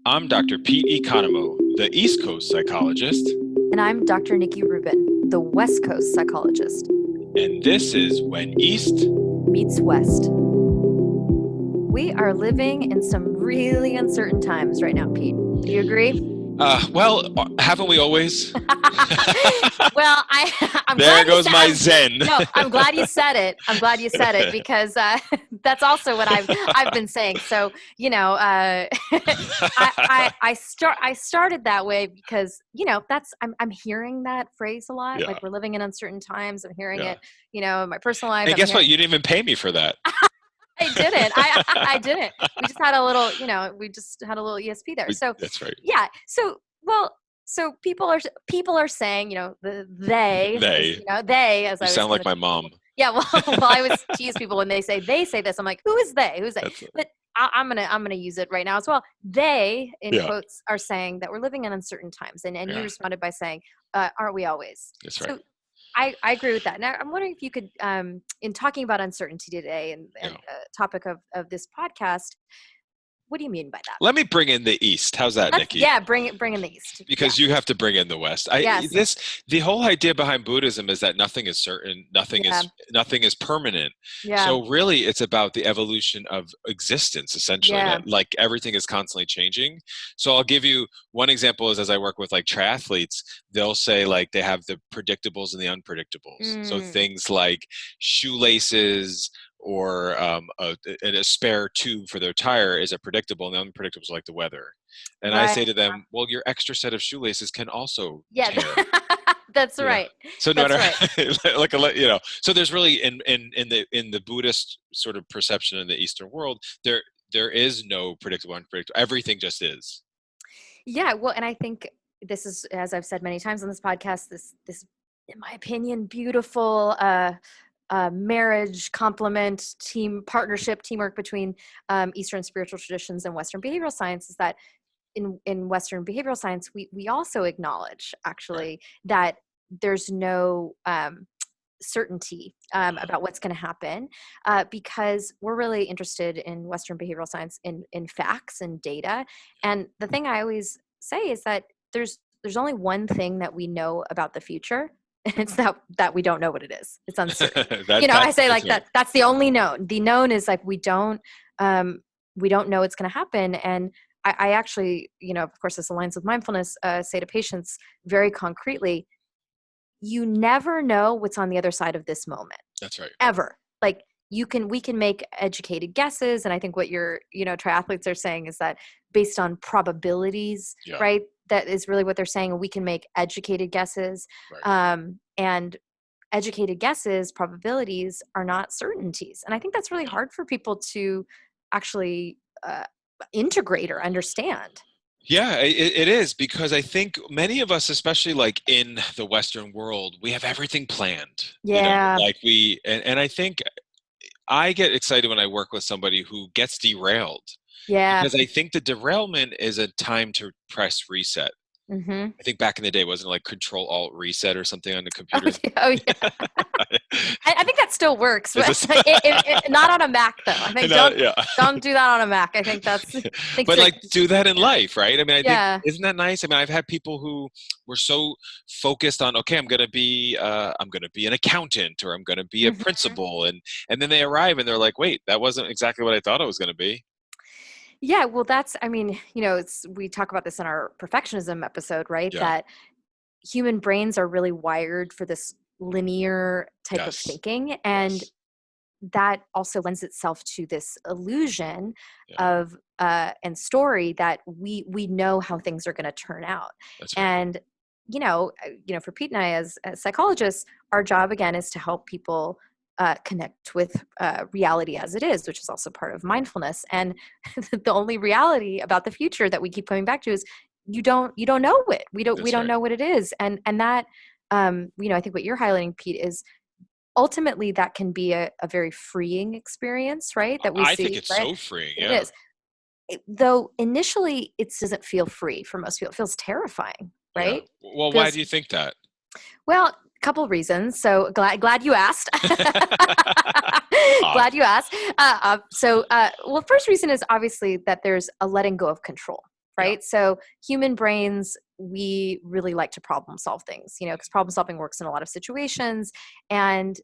I'm Dr. Pete Economo, the East Coast psychologist. And I'm Dr. Nikki Rubin, the West Coast psychologist. And this is When East Meets West. We are living in some really uncertain times right now, Pete. Do you agree? Well, haven't we always? Well, I'm there glad goes my Zen. No, I'm glad you said it. I'm glad you said it because that's also what I've been saying. So I started that way because I'm hearing that phrase a lot. Yeah. Like we're living in uncertain times. I'm hearing Yeah. it. In my personal life. And guess what? You didn't even pay me for that. I didn't. I didn't. We just had a little, little ESP there. So that's right. Yeah. So people are saying, they, they, as you I sound like my mom. Yeah. Well, I always tease people when they say this. I'm like, who is they? Who's they? But I'm gonna use it right now as well. They, in quotes, are saying that we're living in uncertain times, and you responded by saying, "Aren't we always?" That's right. So, I agree with that. Now, I'm wondering if you could, in talking about uncertainty today and the topic of this podcast, what do you mean by that? Let me bring in the East. How's that, Nikki? Yeah, bring in the East. Because you have to bring in the West. The whole idea behind Buddhism is that nothing is certain, nothing is permanent. Yeah. So really, it's about the evolution of existence, essentially. Yeah. Like everything is constantly changing. So I'll give you one example is as I work with like triathletes, they'll say like they have the predictables and the unpredictables. So things like shoelaces, or a spare tube for their tire is a predictable, and the unpredictables like the weather. And I say to them, well, your extra set of shoelaces can also tear. That's right. So no matter, so there's really in the Buddhist sort of perception in the Eastern world, there is no predictable, unpredictable. Everything just is. Yeah, well, and I think this is, as I've said many times on this podcast, this in my opinion, beautiful marriage, complement, team partnership, teamwork between Eastern spiritual traditions and Western behavioral science is that in Western behavioral science, we also acknowledge actually that there's no certainty about what's going to happen because we're really interested in Western behavioral science in facts and data. And the thing I always say is that there's only one thing that we know about the future. And it's that we don't know what it is. It's uncertain. I say like that. That's the only known. The known is like we don't know what's going to happen. And I actually, of course, this aligns with mindfulness. Say to patients very concretely, you never know what's on the other side of this moment. That's right. Ever. Like we can make educated guesses, and I think what your triathletes are saying is that based on probabilities, right? That is really what they're saying. We can make educated guesses, and educated guesses, probabilities are not certainties. And I think that's really hard for people to actually integrate or understand. Yeah, it is, because I think many of us, especially like in the Western world, we have everything planned. Yeah. And I think I get excited when I work with somebody who gets derailed. Yeah. Because I think the derailment is a time to press reset. Mm-hmm. I think back in the day, wasn't it like Control Alt Reset or something on the computer? Oh yeah. I think that still works, but not on a Mac though. I think don't do that on a Mac. I think that's. But like do that in life, right? I mean, I think isn't that nice? I mean, I've had people who were so focused on, okay, I'm going to be an accountant, or I'm going to be a principal, and then they arrive and they're like, wait, that wasn't exactly what I thought it was going to be. Yeah, well, we talk about this in our perfectionism episode, right? Yeah. That human brains are really wired for this linear type of thinking. And that also lends itself to this illusion of and story that we know how things are going to turn out. That's right. And, for Pete and I as psychologists, our job again is to help people connect with reality as it is, which is also part of mindfulness. And the only reality about the future that we keep coming back to is you don't know it. We don't know what it is. And that, I think what you're highlighting, Pete, is ultimately that can be a very freeing experience, right? That I think it's so freeing. It is. Though initially it doesn't feel free for most people. It feels terrifying, right? Yeah. Well, why do you think that? Well, couple reasons. So glad you asked. Glad you asked. Well, first reason is obviously that there's a letting go of control, right? So human brains, we really like to problem solve things, because problem solving works in a lot of situations. And,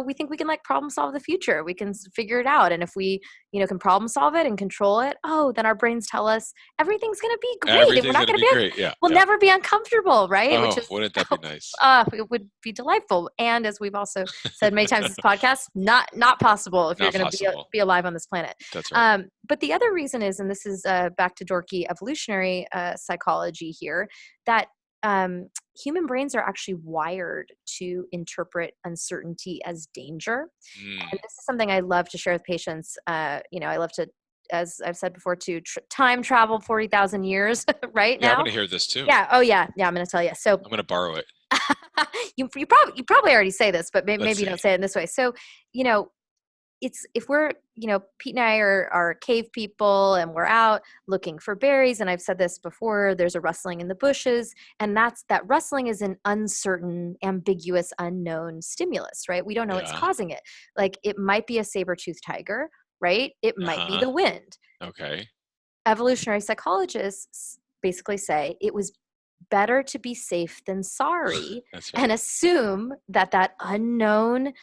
we think we can like problem solve the future. We can figure it out. And if we, can problem solve it and control it, then our brains tell us everything's going to be great. And we're Everything's not going to going be to great. Yeah. we'll never be uncomfortable, right? Which Oh, is, wouldn't that be nice? it would be delightful. And as we've also said many times in this podcast, not possible if you're going to be alive on this planet. That's right. But the other reason is, and this is back to dorky evolutionary psychology here, that human brains are actually wired to interpret uncertainty as danger. And this is something I love to share with patients. I love to, as I've said before, to time travel 40,000 years right now. Yeah, I want to hear this too. Yeah. Oh, yeah. Yeah. I'm going to tell you. So I'm going to borrow it. you probably already say this, but maybe you don't say it in this way. So, it's if we're, Pete and I are cave people and we're out looking for berries. And I've said this before, there's a rustling in the bushes, and that rustling is an uncertain, ambiguous, unknown stimulus, right? We don't know what's causing it. Like it might be a saber-toothed tiger, right? It might be the wind. Okay. Evolutionary psychologists basically say it was better to be safe than sorry. That's right. And assume that unknown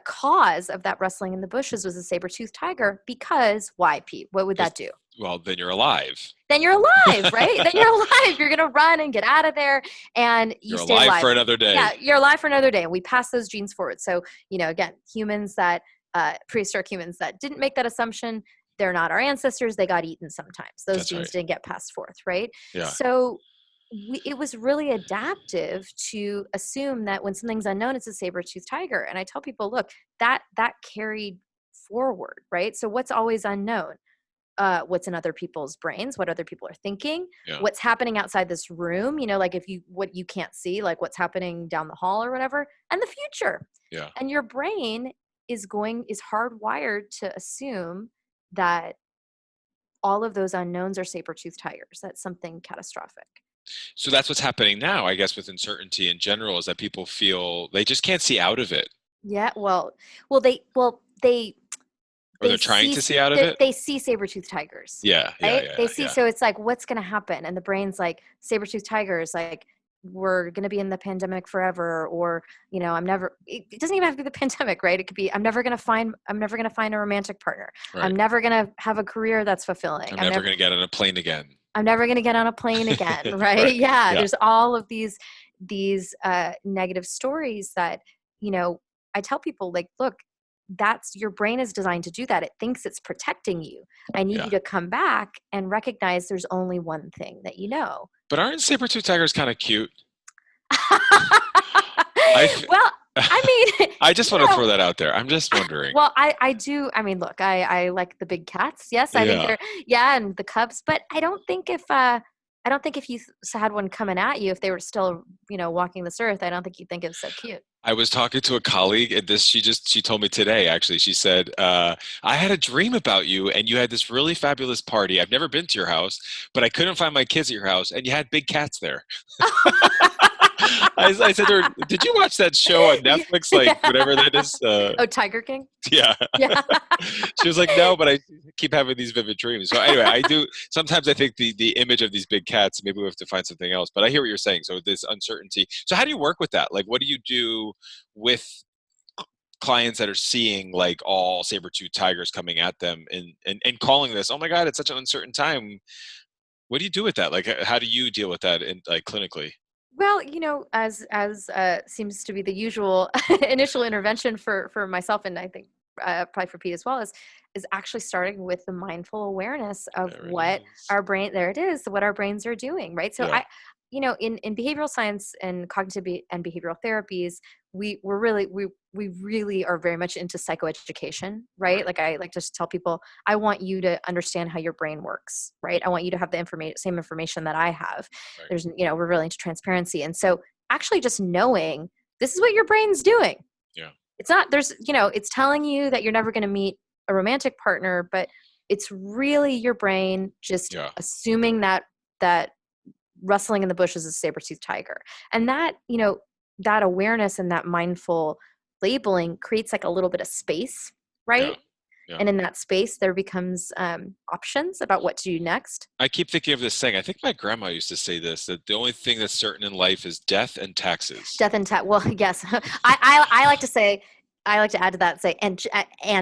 cause of that rustling in the bushes was a saber-toothed tiger. Because why, Pete? What would that do? Well, then you're alive. Then you're alive, right? Then you're alive. You're going to run and get out of there, and you stay alive for another day. Yeah, you're alive for another day. And we pass those genes forward. So, again, humans that, prehistoric humans that didn't make that assumption, they're not our ancestors. They got eaten sometimes. Those genes didn't get passed forth, right? Yeah. So it was really adaptive to assume that when something's unknown, it's a saber-toothed tiger. And I tell people, look, that carried forward, right? So what's always unknown? What's in other people's brains, what other people are thinking, what's happening outside this room, like what you can't see, like what's happening down the hall or whatever, and the future. Yeah. And your brain is hardwired to assume that all of those unknowns are saber-toothed tigers. That's something catastrophic. So that's what's happening now, I guess, with uncertainty in general, is that people feel they just can't see out of it. Yeah, or they're trying to see out of it. They see saber-toothed tigers. Yeah, right? Yeah, they see. So it's like, what's going to happen? And the brain's like, saber-toothed tigers, like we're going to be in the pandemic forever, or it doesn't even have to be the pandemic, right? It could be, I'm never going to find a romantic partner. Right. I'm never going to have a career that's fulfilling. I'm never going to get on a plane again. I'm never going to get on a plane again. Right? Yeah. There's all of these negative stories that, I tell people, like, look, that's your brain is designed to do that. It thinks it's protecting you. I need you to come back and recognize there's only one thing that you know. But aren't saber-toothed tigers kind of cute? Well, I mean, I just want to throw that out there. I'm just wondering. Well, I do. I mean, look, I like the big cats. Yes, I think they're, and the cubs. But I don't think if you had one coming at you, if they were still, walking this earth, I don't think you'd think it was so cute. I was talking to a colleague, and she told me today, actually. She said, I had a dream about you, and you had this really fabulous party. I've never been to your house, but I couldn't find my kids at your house, and you had big cats there. I said to her, did you watch that show on Netflix, whatever that is? Tiger King? Yeah. She was like, no, but I keep having these vivid dreams. So anyway, sometimes I think the image of these big cats, maybe we have to find something else. But I hear what you're saying. So this uncertainty. So how do you work with that? Like, what do you do with clients that are seeing like all saber-toothed tigers coming at them and calling this, oh my God, it's such an uncertain time. What do you do with that? Like, how do you deal with that clinically? Well, as seems to be the usual initial intervention for myself, and I think probably for Pete as well, is actually starting with the mindful awareness of what our brains are doing, right? So in behavioral science and cognitive and behavioral therapies, we really are very much into psychoeducation, right? Like I like to tell people, I want you to understand how your brain works, right? I want you to have the same information that I have. Right. There's, we're really into transparency. And so actually just knowing this is what your brain's doing. Yeah. It's not, it's telling you that you're never going to meet a romantic partner, but it's really your brain just assuming that rustling in the bushes is a saber-toothed tiger. And that, that awareness and that mindful labeling creates like a little bit of space, right? And in that space, there becomes options about what to do next. I keep thinking of this saying. I think my grandma used to say this, that the only thing that's certain in life is death and taxes. Death and tax. Well, yes. I like to say, I like to add to that, say, and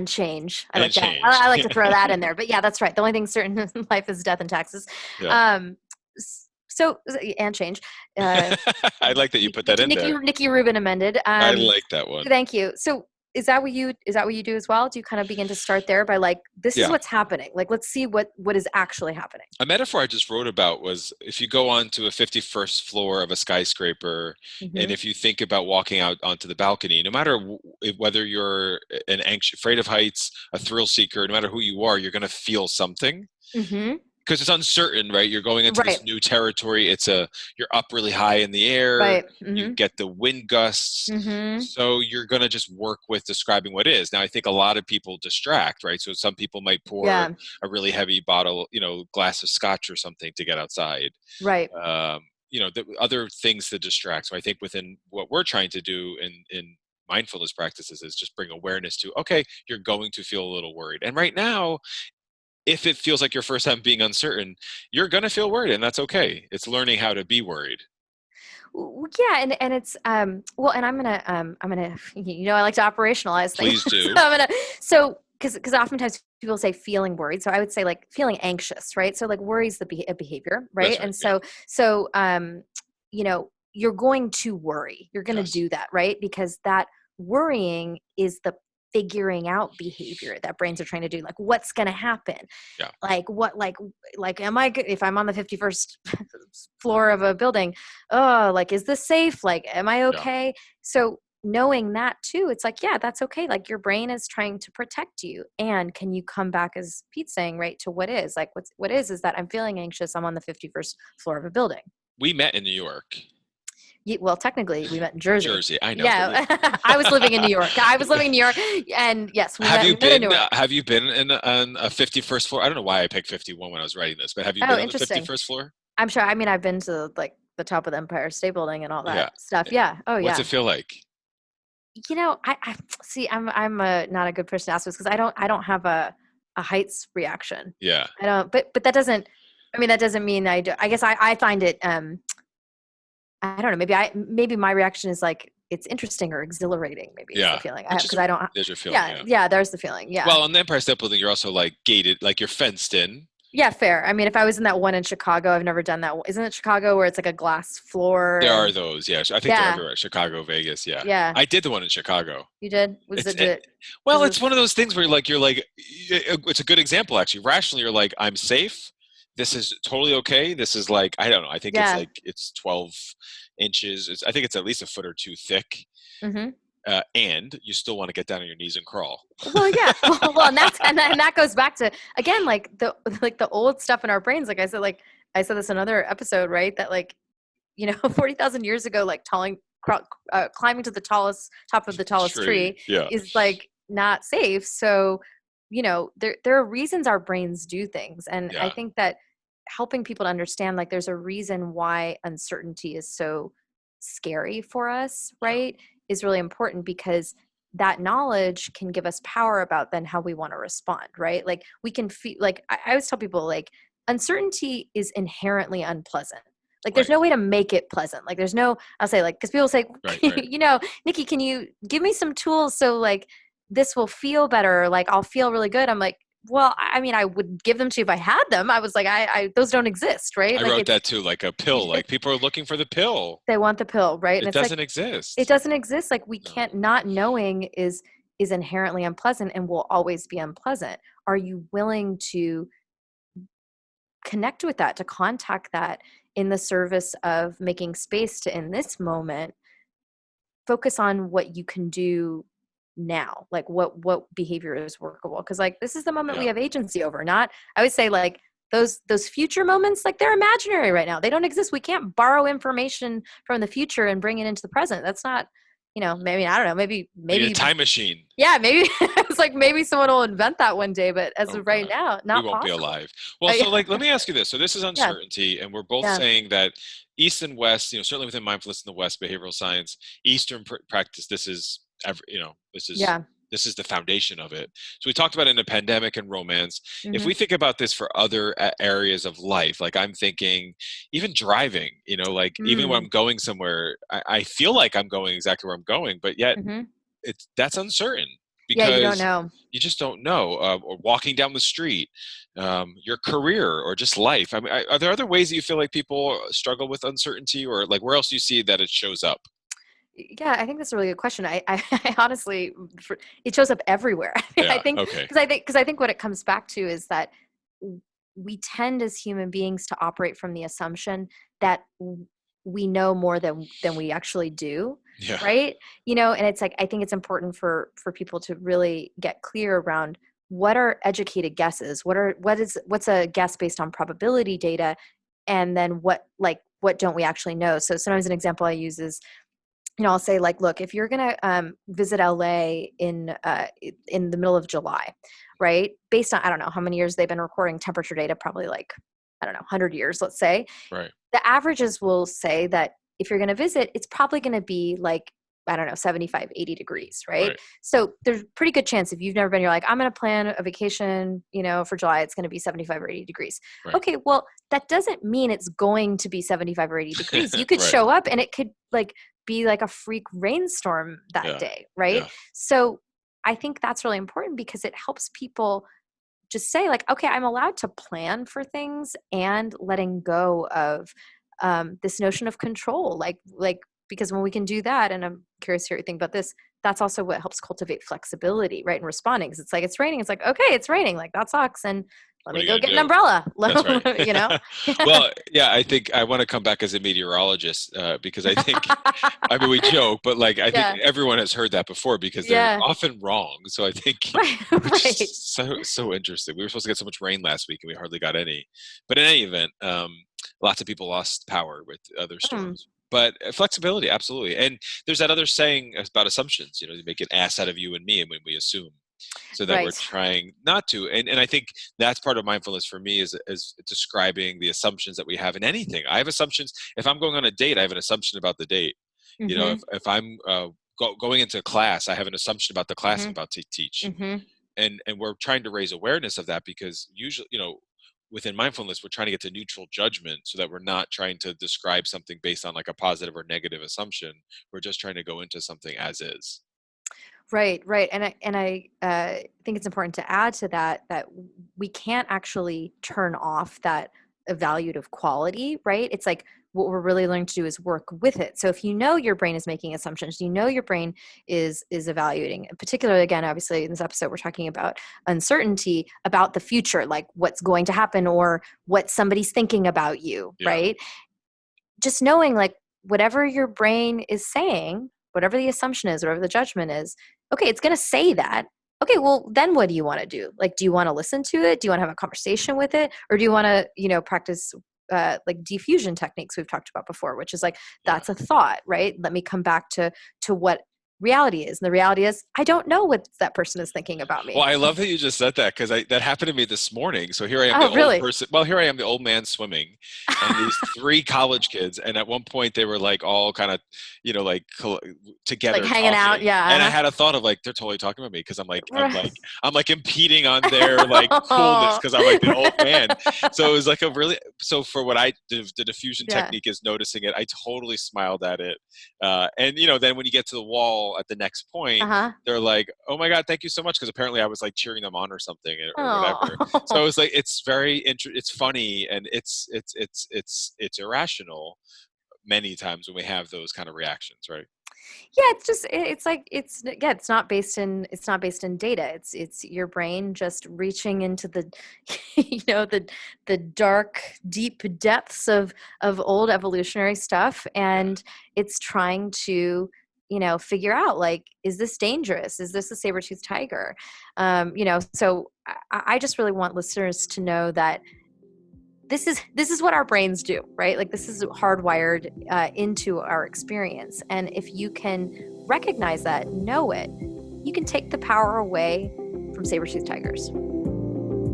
change. I like change. I like to throw that in there. But yeah, that's right. The only thing certain in life is death and taxes. Yeah. So and change. I like that you put that in there. Nikki Rubin amended. I like that one. Thank you. So is that what you do as well? Do you kind of begin to start there by like, this is what's happening? Like, let's see what is actually happening. A metaphor I just wrote about was, if you go onto a 51st floor of a skyscraper, and if you think about walking out onto the balcony, no matter whether you're afraid of heights, a thrill seeker, no matter who you are, you're going to feel something. Because it's uncertain, right? You're going into this new territory. You're up really high in the air. You get the wind gusts. So you're going to just work with describing what is. Now, I think a lot of people distract, right? So some people might pour a really heavy bottle, glass of scotch or something to get outside. Right. The other things that distract. So I think within what we're trying to do in mindfulness practices is just bring awareness to, okay, you're going to feel a little worried. And right now, if it feels like your first time being uncertain, you're going to feel worried, and that's okay. It's learning how to be worried. Yeah. And it's, well, and I'm going to, I like to operationalize things. Please do. Because oftentimes people say feeling worried. So I would say like feeling anxious, right? So like worry is a behavior, right? And so, you're going to worry. You're going to do that, right? Because that worrying is the figuring out behavior that brains are trying to do. Like, what's going to happen? Yeah. Like what, like, if I'm on the 51st floor of a building, like, is this safe? Like, am I okay? Yeah. So knowing that too, it's like, yeah, that's okay. Like, your brain is trying to protect you. And can you come back, as Pete's saying, right, to what is like, what is that I'm feeling anxious. I'm on the 51st floor of a building. We met in New York. Well, technically, we met in Jersey. Jersey, I know. Yeah, I was living in New York. And yes, we met in New York. Have you been on a 51st floor? I don't know why I picked 51 when I was writing this, but have you been on the 51st floor? I'm sure. I mean, I've been to like the top of the Empire State Building and all that stuff. Yeah. Oh, yeah. What's it feel like? I see. I'm not a good person to ask this because I don't have a heights reaction. Yeah. I don't. But that doesn't. I mean, that doesn't mean I do. I guess I find it. I don't know. Maybe my reaction is like, it's interesting or exhilarating. Maybe it's the feeling. Because I don't. There's your feeling. Yeah. There's the feeling. Yeah. Well, on the Empire State Building, you're also like gated, like you're fenced in. Yeah, fair. I mean, if I was in that one in Chicago, I've never done that. Isn't it Chicago where it's like a glass floor? There are those. Yeah, I think they're everywhere. Chicago, Vegas. Yeah. Yeah. I did the one in Chicago. You did? It's one of those things where you're like, it's a good example actually. Rationally, you're like, I'm safe. This is totally okay. This is like, I don't know. I think it's 12 inches. I think it's at least a foot or two thick. And you still want to get down on your knees and crawl. Well, yeah. Well, and that goes back to, again, like the old stuff in our brains. Like I said this in another episode, right? That 40,000 years ago, like climbing to the top of the tallest tree is like not safe. So, there are reasons our brains do things. And I think that helping people to understand, like, there's a reason why uncertainty is so scary for us, right? Is really important, because that knowledge can give us power about then how we want to respond, right? Like, we can feel, like, I always tell people, like, uncertainty is inherently unpleasant. Like, there's no way to make it pleasant. Like, there's no, I'll say, like, because people say, Nikki, can you give me some tools so, like, this will feel better, or, like, I'll feel really good. I'm like, well, I mean, I would give them to you if I had them. I was like, those don't exist, right? I wrote that too, like a pill. Like, people are looking for the pill. They want the pill, right? It doesn't exist. It doesn't exist. Like, we can't. Not knowing is inherently unpleasant and will always be unpleasant. Are you willing to connect with that, to contact that in the service of making space to, in this moment, focus on what you can do now, like what behavior is workable? Because, like, this is the moment we have agency over. Not, I would say, like, those future moments, like, they're imaginary right now. They don't exist. We can't borrow information from the future and bring it into the present. That's not, maybe, I don't know, maybe a time machine. Yeah, maybe it's like, maybe someone will invent that one day, but as of right now, not we won't possible. Be alive. Well, so, like, let me ask you this. So this is uncertainty, and we're both saying that East and West, certainly within mindfulness in the West, behavioral science, Eastern practice, this is this is This is the foundation of it. So we talked about it in a pandemic and romance. If Mm-hmm. we think about this for other areas of life, like I'm thinking even driving, like even when I'm going somewhere, I feel like I'm going exactly where I'm going, but yet Mm-hmm. that's uncertain Yeah, you don't because know. you just don't know. Or walking down the street, your career, or just life. I mean, are there other ways that you feel like people struggle with uncertainty, or like where else do you see that it shows up? Yeah, I think that's a really good question. I honestly, it shows up everywhere. I Yeah. think Okay. because I think what it comes back to is that we tend as human beings to operate from the assumption that we know more than we actually do, Yeah. right? And it's like I think it's important for people to really get clear around what are educated guesses, what's a guess based on probability data, and then what don't we actually know. So sometimes an example I use is, I'll say like, look, if you're gonna visit LA in the middle of July, right? Based on I don't know how many years they've been recording temperature data, probably like I don't know 100 years, let's say. Right. The averages will say that if you're going to visit, it's probably going to be like I don't know 75, 80 degrees, right? Right. So there's a pretty good chance if you've never been, you're like, I'm going to plan a vacation, for July, it's going to be 75 or 80 degrees. Right. Okay, well, that doesn't mean it's going to be 75 or 80 degrees. You could Right. show up and it could like be like a freak rainstorm that Yeah. day, right? Yeah. So I think that's really important because it helps people just say like, okay, I'm allowed to plan for things and letting go of this notion of control, like because when we can do that, and I'm curious to hear what you think about this, that's also what helps cultivate flexibility, right? In responding, because it's like it's raining, it's like okay, it's raining, like that sucks, and let What me are you go gonna get an do? umbrella, That's right. you know. Well, yeah, I think I want to come back as a meteorologist because I think, I mean, we joke, but like I think Yeah, everyone has heard that before because they're yeah, often wrong. So I think, right, which is right. so interesting. We were supposed to get so much rain last week and we hardly got any. But in any event, lots of people lost power with other Mm, storms. But flexibility, absolutely. And there's that other saying about assumptions. You make an ass out of you and me, and when we assume, so that we're right. trying not to. And I think that's part of mindfulness for me is describing the assumptions that we have in anything. I have assumptions. If I'm going on a date, I have an assumption about the date. Mm-hmm. If I'm going into class, I have an assumption about the class I'm Mm-hmm. about to teach. Mm-hmm. And we're trying to raise awareness of that because usually, within mindfulness, we're trying to get to neutral judgment so that we're not trying to describe something based on like a positive or negative assumption. We're just trying to go into something as is. Right, right, and I think it's important to add to that we can't actually turn off that evaluative quality, right? It's like what we're really learning to do is work with it. So if you know your brain is making assumptions, you know your brain is evaluating. And particularly, again, obviously, in this episode, we're talking about uncertainty about the future, like what's going to happen or what somebody's thinking about you, Yeah. right? Just knowing like whatever your brain is saying, whatever the assumption is, whatever the judgment is, okay, it's going to say that. Okay, well, then what do you want to do? Like, do you want to listen to it? Do you want to have a conversation with it? Or do you want to, practice like diffusion techniques we've talked about before, which is like, Yeah. that's a thought, right? Let me come back to what reality is. And the reality is, I don't know what that person is thinking about Well, me. I love that you just said that because that happened to me this morning. So here I am, the Oh, old really? person. Well, here I am, the old man swimming, and these three college kids. And at one point, they were like all kind of, like Like together hanging out. talking. Yeah. And I Uh-huh. had a thought of like they're totally talking about me because Right. I'm like impeding on their like coolness because I'm like the old man. So it was like so for what the diffusion Yeah. technique is noticing it. I totally smiled at it, and then when you get to the wall at the next point Uh-huh. they're like, "Oh my god, thank you so much," because apparently I was like cheering them on or something or whatever. So Oh. I was like, it's very it's funny and it's irrational many times when we have those kind of reactions, right? Yeah, it's just it's like it's not based in data. It's your brain just reaching into the the dark deep depths of old evolutionary stuff, Yeah. and it's trying to figure out like, is this dangerous, is this a saber-toothed tiger? So I just really want listeners to know that this is what our brains do, right? Like this is hardwired into our experience, and if you can recognize that, know it, you can take the power away from saber-toothed tigers.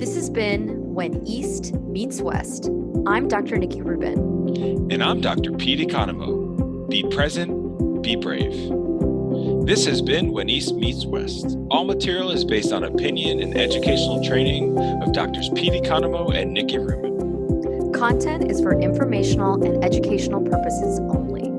This has been When East Meets West. I'm Dr. Nikki Rubin. And I'm Dr. Pete Economo. Be present, be brave. This has been When East Meets West. All material is based on opinion and educational training of Drs. Pete Economo and Nikki Rubin. Content is for informational and educational purposes only.